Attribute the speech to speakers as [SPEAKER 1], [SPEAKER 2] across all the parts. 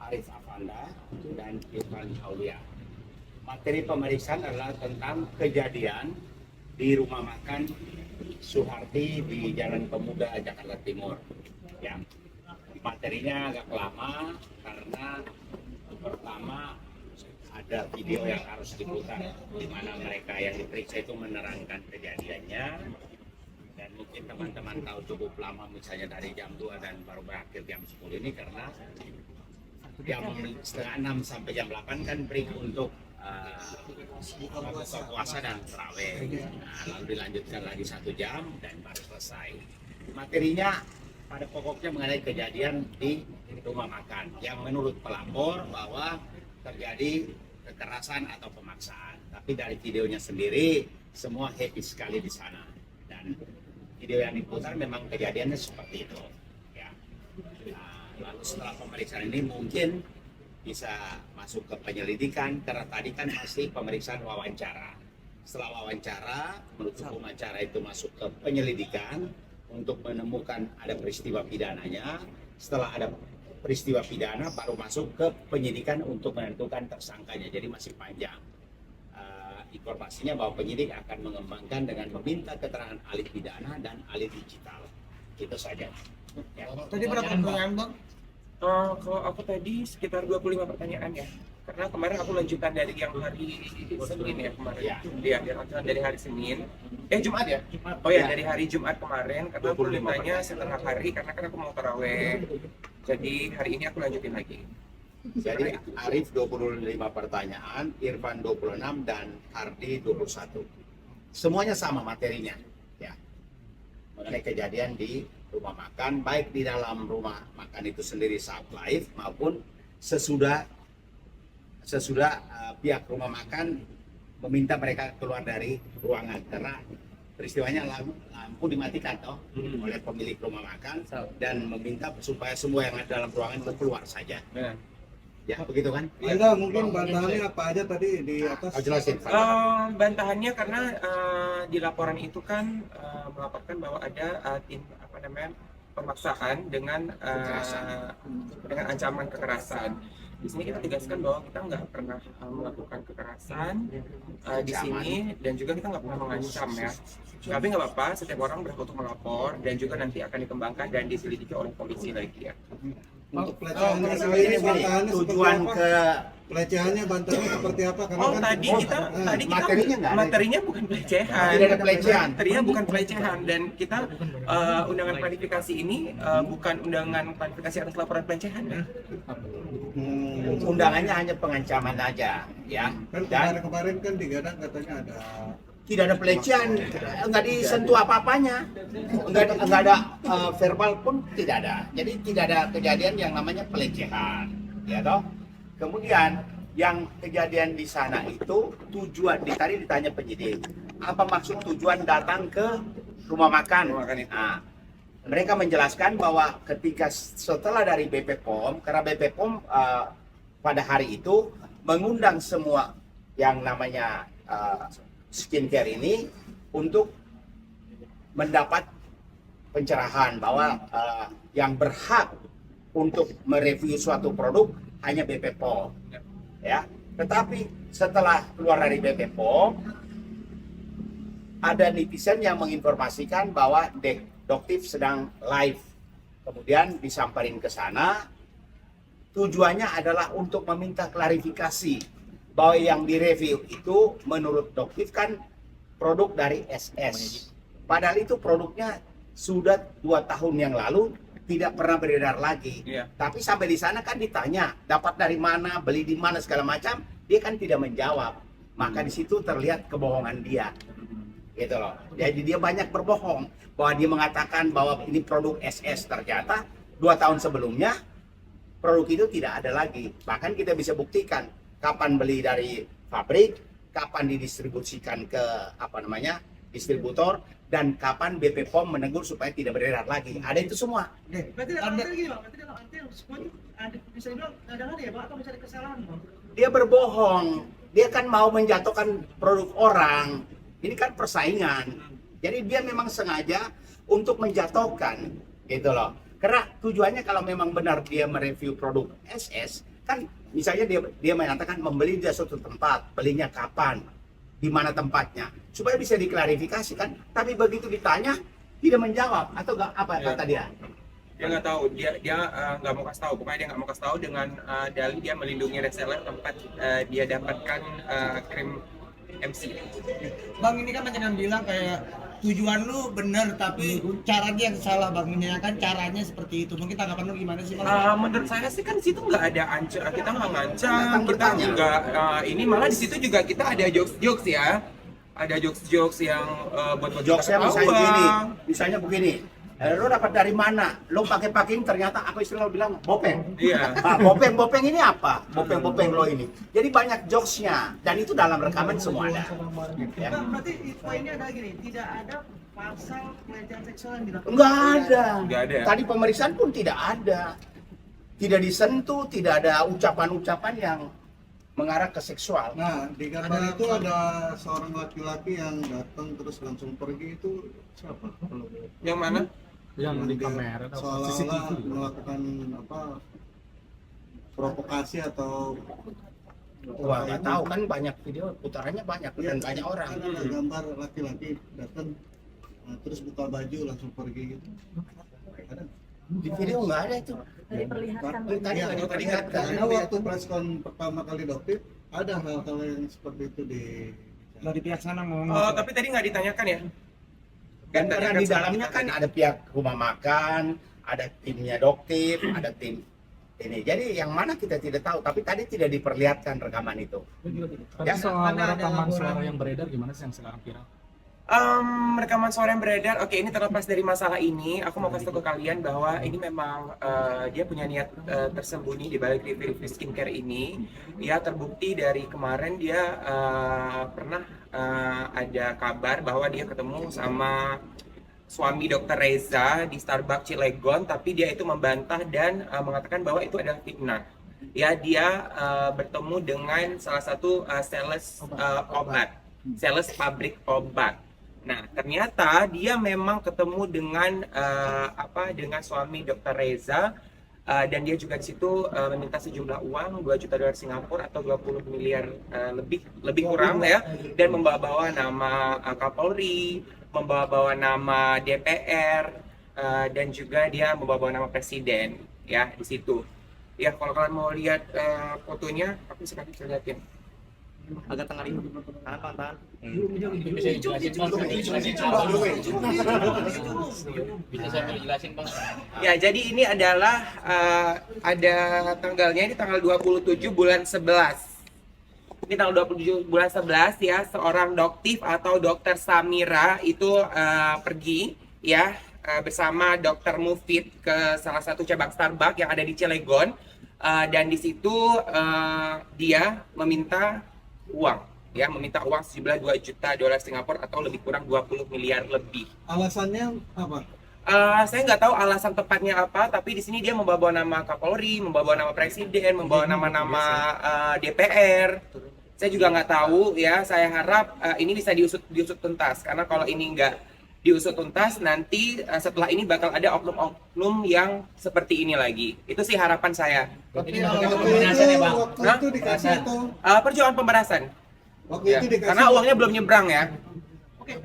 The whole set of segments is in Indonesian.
[SPEAKER 1] Arif Afanda dan Irfan Aulia. Materi pemeriksaan adalah tentang kejadian di rumah makan Suharti di Jalan Pemuda, Jakarta Timur. Ya, materinya agak lama karena pertama ada video yang harus diputar di mana mereka yang diperiksa itu menerangkan kejadiannya, dan mungkin teman-teman tahu cukup lama misalnya dari jam 2 dan baru berakhir jam 10 ini karena jam setengah 6 sampai jam 8 kan break untuk buka puasa dan tarawih. Nah, lalu dilanjutkan lagi 1 jam dan baru selesai. Materinya pada pokoknya mengenai kejadian di rumah makan yang menurut pelapor bahwa terjadi kekerasan atau pemaksaan. Tapi dari videonya sendiri semua happy sekali di sana, dan video yang diputar memang kejadiannya seperti itu. Ya. Nah, lalu setelah pemeriksaan ini mungkin bisa masuk ke penyelidikan karena tadi kan masih pemeriksaan wawancara. Setelah wawancara, menurut hukum acara itu masuk ke penyelidikan untuk menemukan ada peristiwa pidananya. Setelah ada peristiwa pidana baru masuk ke penyidikan untuk menentukan tersangkanya. Jadi masih panjang. Informasinya bahwa penyidik akan mengembangkan dengan meminta keterangan ahli pidana dan ahli digital. Itu saja. Ya.
[SPEAKER 2] Tadi berapa pertanyaan, Bang?
[SPEAKER 3] Kalau aku tadi sekitar 25 pertanyaan ya. Karena kemarin aku lanjutan dari yang hari Senin ya kemarin.
[SPEAKER 1] Ya.
[SPEAKER 3] Iya, lanjutan dari hari Senin. Jumat ya? Oh ya, dari hari Jumat kemarin karena aku mintanya setengah hari karena kan aku mau taraweh. Jadi hari ini aku lanjutin lagi.
[SPEAKER 1] Jadi Arif 25 pertanyaan, Irfan 26 dan Ardi 21. Semuanya sama materinya, ya. Mengenai kejadian di rumah makan, baik di dalam rumah makan itu sendiri saat live maupun sesudah pihak rumah makan meminta mereka keluar dari ruangan karena peristiwanya lampu dimatikan oleh pemilik rumah makan dan meminta supaya semua yang ada dalam ruangan itu keluar saja. Ya, begitu kan?
[SPEAKER 2] Ada mungkin bantahannya apa aja tadi di atas?
[SPEAKER 1] Jelasin.
[SPEAKER 3] Bantahannya karena di laporan itu kan melaporkan bahwa ada pemaksaan dengan ancaman kekerasan. Di sini kita tegaskan bahwa kita nggak pernah melakukan kekerasan di sini dan juga kita nggak pernah mengancam ya. Tapi nggak apa-apa, setiap orang berhak untuk melapor dan juga nanti akan dikembangkan dan diselidiki oleh polisi lagi ya.
[SPEAKER 2] Untuk pelecehannya sendiri bantahannya
[SPEAKER 1] tujuan
[SPEAKER 2] seperti apa?
[SPEAKER 1] ke
[SPEAKER 2] Pelecehannya bantahannya seperti apa? Karena kan
[SPEAKER 3] Tadi kita
[SPEAKER 1] materinya nggak ada.
[SPEAKER 3] materinya bukan pelecehan.
[SPEAKER 1] Tidak ada pelecehan.
[SPEAKER 3] Materinya bukan pelecehan dan kita undangan klarifikasi ini bukan undangan klarifikasi atas laporan pelecehan ya.
[SPEAKER 1] Undangannya hanya pengancaman aja, ya.
[SPEAKER 2] kan
[SPEAKER 1] Dan
[SPEAKER 2] kemarin kan digadang katanya ada
[SPEAKER 1] tidak ada pelecehan, nggak disentuh apa-apanya, nggak ada verbal pun tidak ada. Jadi tidak ada kejadian yang namanya pelecehan, ya toh. Kemudian yang kejadian di sana itu tujuan, tadi ditanya penyidik, apa maksud tujuan datang ke rumah makan? Nah, mereka menjelaskan bahwa ketika setelah dari BP POM, karena BP POM pada hari itu mengundang semua yang namanya skincare ini untuk mendapat pencerahan bahwa yang berhak untuk mereview suatu produk hanya BP POM, ya. Tetapi setelah keluar dari BP POM, ada netizen yang menginformasikan bahwa Doktif sedang live, kemudian disamperin ke sana. Tujuannya adalah untuk meminta klarifikasi bahwa yang direview itu menurut Doktif kan produk dari SS. Padahal itu produknya sudah 2 tahun yang lalu tidak pernah beredar lagi. Tapi sampai di sana kan ditanya dapat dari mana, beli di mana segala macam, dia kan tidak menjawab. Maka di situ terlihat kebohongan dia. Gitu loh. Jadi dia banyak berbohong bahwa dia mengatakan bahwa ini produk SS, ternyata 2 tahun sebelumnya produk itu tidak ada lagi. Bahkan kita bisa buktikan kapan beli dari pabrik, kapan didistribusikan ke distributor, dan kapan BP POM menegur supaya tidak beredar lagi. Ada itu semua.
[SPEAKER 4] Berarti dalam arti gini, Bang. Berarti dalam arti semua itu ada, bisa dibilang ada ya, Bang, atau bisa ada kesalahan, Bang?
[SPEAKER 1] Dia berbohong. Dia kan mau menjatuhkan produk orang. Ini kan persaingan. Jadi dia memang sengaja untuk menjatuhkan, gitu loh. Karena tujuannya kalau memang benar dia mereview produk SS, kan misalnya dia menyatakan membeli di suatu tempat, belinya kapan, di mana tempatnya, supaya bisa diklarifikasi kan. Tapi begitu ditanya tidak menjawab atau nggak apa kata dia?
[SPEAKER 3] Dia nggak tahu, dia nggak mau kasih tahu. Pokoknya dia nggak mau kasih tahu dengan dalih dia melindungi reseller tempat dia dapatkan krim MC.
[SPEAKER 5] Bang, ini kan banyak yang bilang kayak tujuan lu bener tapi caranya yang salah, Bang. Menyayangkan caranya seperti itu. Mungkin tanggapan lu gimana sih, Bang?
[SPEAKER 3] Menurut saya sih kan di situ nggak ada kita nggak ngancam,
[SPEAKER 1] Datang
[SPEAKER 3] kita
[SPEAKER 1] bertanya.
[SPEAKER 3] nggak ini malah di situ juga kita ada jokes ya, ada jokes yang buat
[SPEAKER 1] Jokesnya misalnya begini, misalnya begini. Lo dapat dari mana? Lo pakai ternyata apa istilah lo bilang bopeng.
[SPEAKER 3] Iya.
[SPEAKER 1] Ah, bopeng ini apa? Bopeng lo ini. Jadi banyak jokesnya dan itu dalam rekaman semua ada. Ya.
[SPEAKER 4] Bang, berarti poinnya ada gini, tidak ada pasal pelecehan seksual yang dilakukan.
[SPEAKER 1] Enggak ada.
[SPEAKER 3] Nggak ada.
[SPEAKER 1] Tadi pemeriksaan pun tidak ada. Tidak disentuh, tidak ada ucapan-ucapan yang mengarah ke seksual.
[SPEAKER 2] Nah, di gambar itu ada seorang laki-laki yang datang terus langsung pergi, itu siapa?
[SPEAKER 3] Yang mana?
[SPEAKER 6] Yang di
[SPEAKER 2] Dia
[SPEAKER 6] kamera atau
[SPEAKER 2] seolah-olah
[SPEAKER 6] CCTV.
[SPEAKER 2] melakukan apa provokasi atau
[SPEAKER 1] Wah, nggak tahu kan banyak video putarannya banyak dan banyak orang.
[SPEAKER 2] kan ada gambar laki-laki datang terus buka baju langsung pergi gitu. Ada.
[SPEAKER 1] Di video nggak ada itu.
[SPEAKER 7] diperlihatkan.
[SPEAKER 1] Tadi
[SPEAKER 2] Iya,
[SPEAKER 1] nggak
[SPEAKER 2] karena
[SPEAKER 1] diperlihatkan.
[SPEAKER 2] waktu preskon pertama kali dokter ada hal-hal yang seperti itu di
[SPEAKER 5] Dari pihak sana ngomong.
[SPEAKER 3] Oh, tapi tadi nggak ditanyakan ya?
[SPEAKER 1] Dan
[SPEAKER 3] Nggak
[SPEAKER 1] karena
[SPEAKER 3] ditanyakan
[SPEAKER 1] di
[SPEAKER 3] sama
[SPEAKER 1] dalamnya
[SPEAKER 3] kita
[SPEAKER 1] kan
[SPEAKER 3] tadi.
[SPEAKER 1] ada pihak rumah makan, ada timnya dokter, ada tim ini. Jadi yang mana kita tidak tahu, tapi tadi tidak diperlihatkan rekaman itu.
[SPEAKER 6] Tapi
[SPEAKER 1] Ya,
[SPEAKER 6] soal
[SPEAKER 5] karena ada
[SPEAKER 6] rekaman
[SPEAKER 5] laporan.
[SPEAKER 6] suara yang beredar gimana sih yang sekarang viral?
[SPEAKER 3] Rekaman suara yang beredar, oke, ini terlepas dari masalah ini, aku mau kasih tahu ke kalian bahwa ini memang dia punya niat tersembunyi di balik review skincare ini. Ya, terbukti dari kemarin dia pernah ada kabar bahwa dia ketemu sama suami Dr. Reza di Starbucks Cilegon, tapi dia itu membantah dan mengatakan bahwa itu adalah fitnah. Ya, dia bertemu dengan salah satu sales obat, sales pabrik obat. Nah, ternyata dia memang ketemu dengan dengan suami Dr. Reza dan dia juga di situ meminta sejumlah uang 2 juta dolar Singapura atau 20 miliar lebih kurang ya, dan membawa-bawa nama Kapolri, membawa-bawa nama DPR dan juga dia membawa-bawa nama presiden ya di situ. Ya, kalau kalian mau lihat fotonya, aku sekarang bisa lihatin.
[SPEAKER 8] Agak tengah ini. Tahan.
[SPEAKER 6] Bisa dijelasin Bang?
[SPEAKER 8] Bisa saya jelasin Bang?
[SPEAKER 3] Ya, jadi ini adalah ada tanggalnya, ini tanggal 27 bulan 11. Ini tanggal 27 bulan 11 ya, seorang doktif atau Dokter Samira itu pergi ya bersama Dokter Mufid ke salah satu cabang Starbucks yang ada di Cilegon, dan di situ dia meminta uang sejumlah 2 juta dolar Singapura atau lebih kurang 20 miliar lebih.
[SPEAKER 2] alasannya apa?
[SPEAKER 3] Saya nggak tahu alasan tepatnya apa, tapi di sini dia membawa nama Kapolri, membawa nama presiden, membawa nama-nama DPR. Saya juga nggak tahu ya. Saya harap ini bisa diusut tuntas, karena kalau ini nggak diusut tuntas, nanti setelah ini bakal ada oknum-oknum yang seperti ini lagi. Itu sih harapan saya.
[SPEAKER 2] Waktu
[SPEAKER 8] Ini
[SPEAKER 2] itu,
[SPEAKER 8] maksudnya pemberasan ya, Bang?
[SPEAKER 2] waktu itu dikasih atau
[SPEAKER 3] Perjuangan pemberasan.
[SPEAKER 2] waktu
[SPEAKER 3] Ya,
[SPEAKER 2] itu dikasih
[SPEAKER 3] karena uangnya belum nyebrang ya.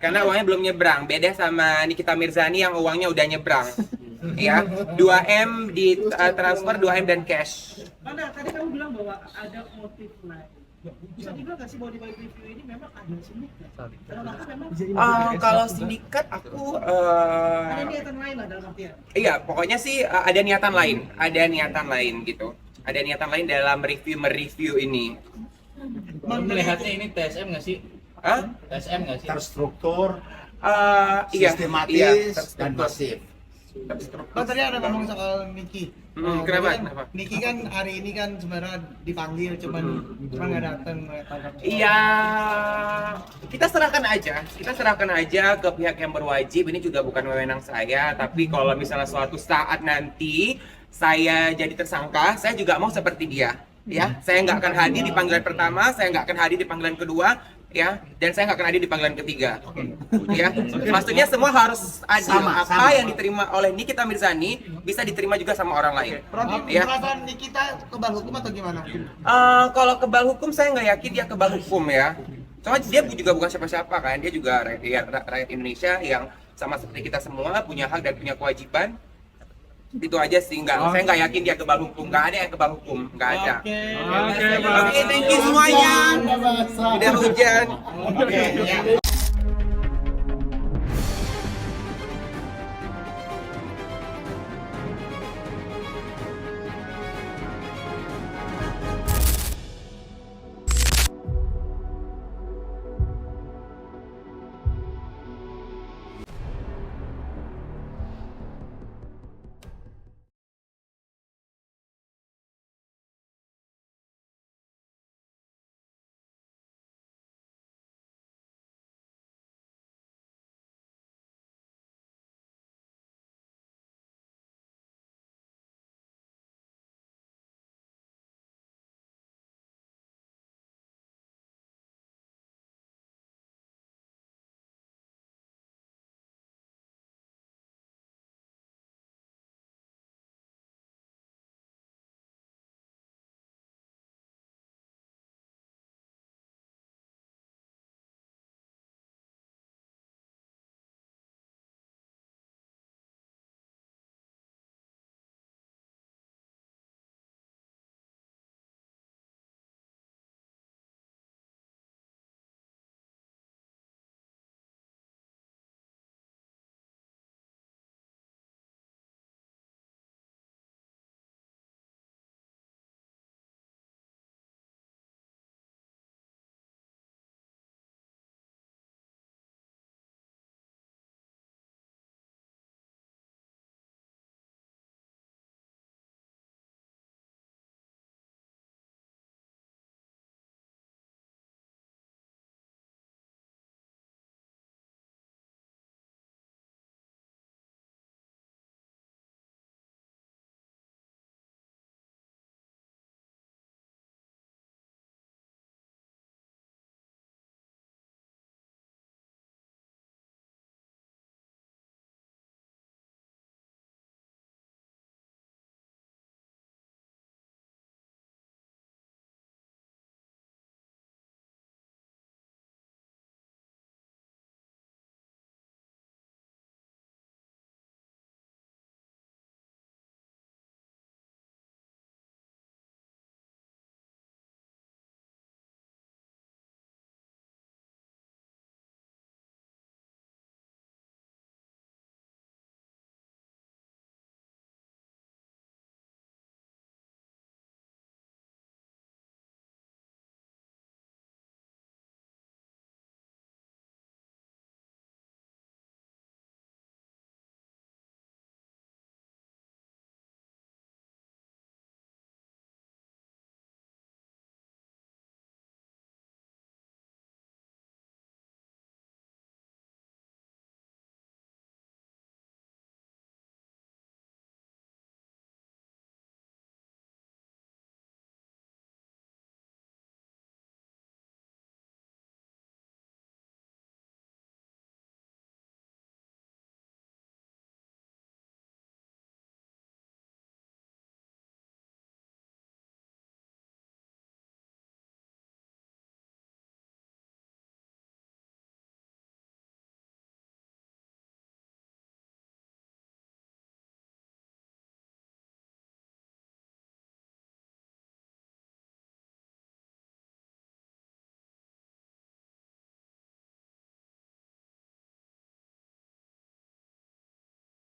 [SPEAKER 3] Karena uangnya belum nyebrang. Beda sama Nikita Mirzani yang uangnya udah nyebrang. Ya, 2M di transfer, 2M dan cash.
[SPEAKER 4] Mana tadi kamu bilang bahwa ada motif lain. Bisa dibilang nggak sih bahwa di balik review ini memang ada sindikat? Kalau aku memang
[SPEAKER 3] Kalau sindikat aku
[SPEAKER 4] ada niatan lain lah dalam artian.
[SPEAKER 3] iya, pokoknya sih ada niatan lain gitu. Ada niatan lain dalam mereview ini.
[SPEAKER 8] Bang, melihatnya ini TSM nggak sih?
[SPEAKER 3] Hah?
[SPEAKER 8] TSM nggak sih?
[SPEAKER 1] Terstruktur,
[SPEAKER 3] Iya,
[SPEAKER 1] sistematis, dan masif.
[SPEAKER 5] Bang, tadi ada ngomong soal Niki.
[SPEAKER 3] Kenapa?
[SPEAKER 5] Kan
[SPEAKER 3] Kenapa?
[SPEAKER 5] Niki kan hari ini kan sebenarnya dipanggil, cuman nggak datang.
[SPEAKER 3] Iya, kita serahkan aja ke pihak yang berwajib. Ini juga bukan wewenang saya, tapi kalau misalnya suatu saat nanti saya jadi tersangka, saya juga mau seperti dia. Ya, saya nggak akan hadir di panggilan pertama, saya nggak akan hadir di panggilan kedua. ya, dan saya nggak akan adil di panggilan ketiga, ya. Maksudnya semua harus adil.
[SPEAKER 1] Sama,
[SPEAKER 3] Apa
[SPEAKER 1] sama.
[SPEAKER 3] yang diterima oleh Nikita Mirzani bisa diterima juga sama orang lain. Ya.
[SPEAKER 5] Perasaan Nikita kebal hukum atau gimana?
[SPEAKER 3] Kalau kebal hukum saya nggak yakin dia kebal hukum ya. Cuma dia juga bukan siapa-siapa kan, dia juga rakyat Indonesia yang sama seperti kita semua punya hak dan punya kewajiban. Itu aja sih, saya nggak yakin dia kebal hukum, nggak ada yang kebal hukum, nggak ada. Oke, thank you semuanya. Udah hujan.